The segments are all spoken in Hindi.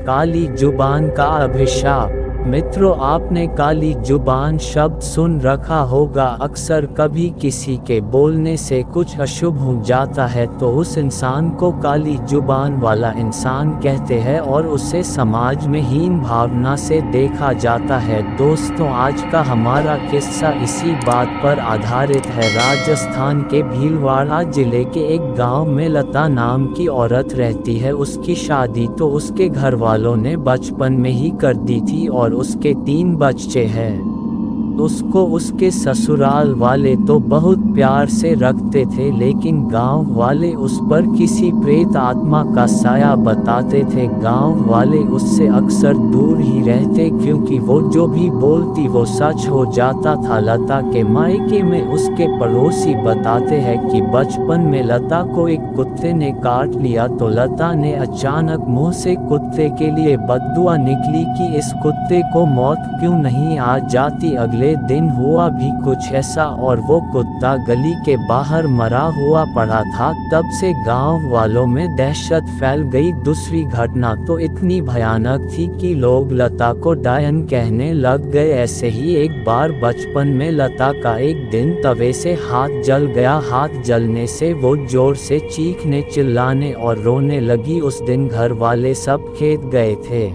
काली जुबान का अभिशाप। मित्रों, आपने काली जुबान शब्द सुन रखा होगा। अक्सर कभी किसी के बोलने से कुछ अशुभ हो जाता है तो उस इंसान को काली जुबान वाला इंसान कहते हैं और उसे समाज में हीन भावना से देखा जाता है। दोस्तों, आज का हमारा किस्सा इसी बात पर आधारित है। राजस्थान के भीलवाड़ा जिले के एक गांव में लता नाम की औरत रहती है। उसकी शादी तो उसके घर वालों ने बचपन में ही कर दी थी और उसके 3 बच्चे हैं। उसको उसके ससुराल वाले तो बहुत प्यार से रखते थे, लेकिन गांव वाले उस पर किसी प्रेत आत्मा का साया बताते थे। गांव वाले उससे अक्सर दूर ही रहते क्योंकि वो जो भी बोलती वो सच हो जाता था। लता के मायके में उसके पड़ोसी बताते हैं कि बचपन में लता को एक कुत्ते ने काट लिया तो लता ने अचानक मुंह से कुत्ते के लिए बद्दुआ निकली कि इस कुत्ते को मौत क्यों नहीं आ जाती। अगले दिन हुआ भी कुछ ऐसा और वो कुत्ता गली के बाहर मरा हुआ पड़ा था। तब से गांव वालों में दहशत फैल गई। दूसरी घटना तो इतनी भयानक थी कि लोग लता को डायन कहने लग गए। ऐसे ही एक बार बचपन में लता का एक दिन तवे से हाथ जल गया। हाथ जलने से वो जोर से चीखने चिल्लाने और रोने लगी। उस दिन घर वाले सब खेत गए थे।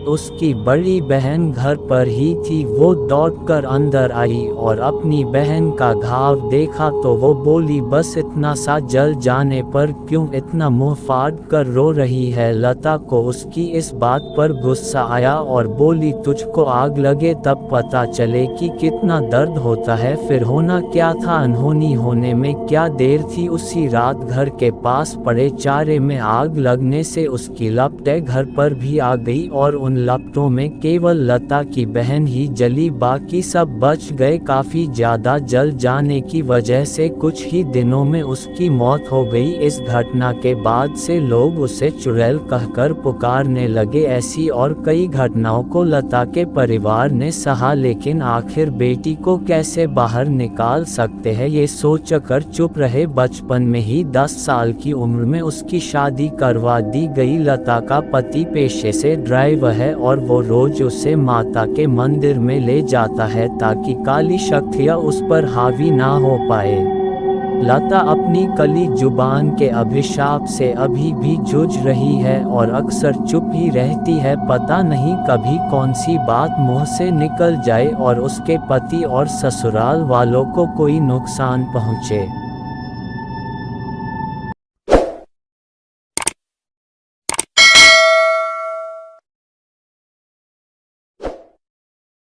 उसकी बड़ी बहन घर पर ही थी। वो दौड़कर अंदर आई और अपनी बहन का घाव देखा तो वो बोली, बस इतना सा जल जाने पर क्यों इतना मुंह फाड़ कर रो रही है। लता को उसकी इस बात पर गुस्सा आया और बोली, तुझको आग लगे तब पता चले कि कितना दर्द होता है। फिर होना क्या था, अनहोनी होने में क्या देर थी। उसी रात घर के पास पड़े चारे में आग लगने से उसकी लपटें घर पर भी आ गई और उन लपटों में केवल लता की बहन ही जली, बाकी सब बच गए। काफी ज्यादा जल जाने की वजह से कुछ ही दिनों में उसकी मौत हो गई। इस घटना के बाद से लोग उसे चुड़ैल कहकर पुकारने लगे। ऐसी और कई घटनाओं को लता के परिवार ने सहा, लेकिन आखिर बेटी को कैसे बाहर निकाल सकते हैं ये सोचकर चुप रहे। बचपन में ही 10 साल की उम्र में उसकी शादी करवा दी गई। लता का पति पेशे से ड्राइवर है और वो रोज उसे माता के मंदिर में ले जाता है ताकि काली शक्तियाँ उस पर हावी ना हो पाए। लता अपनी काली जुबान के अभिशाप से अभी भी जूझ रही है और अक्सर चुप ही रहती है। पता नहीं कभी कौन सी बात मुंह से निकल जाए और उसके पति और ससुराल वालों को कोई नुकसान पहुंचे।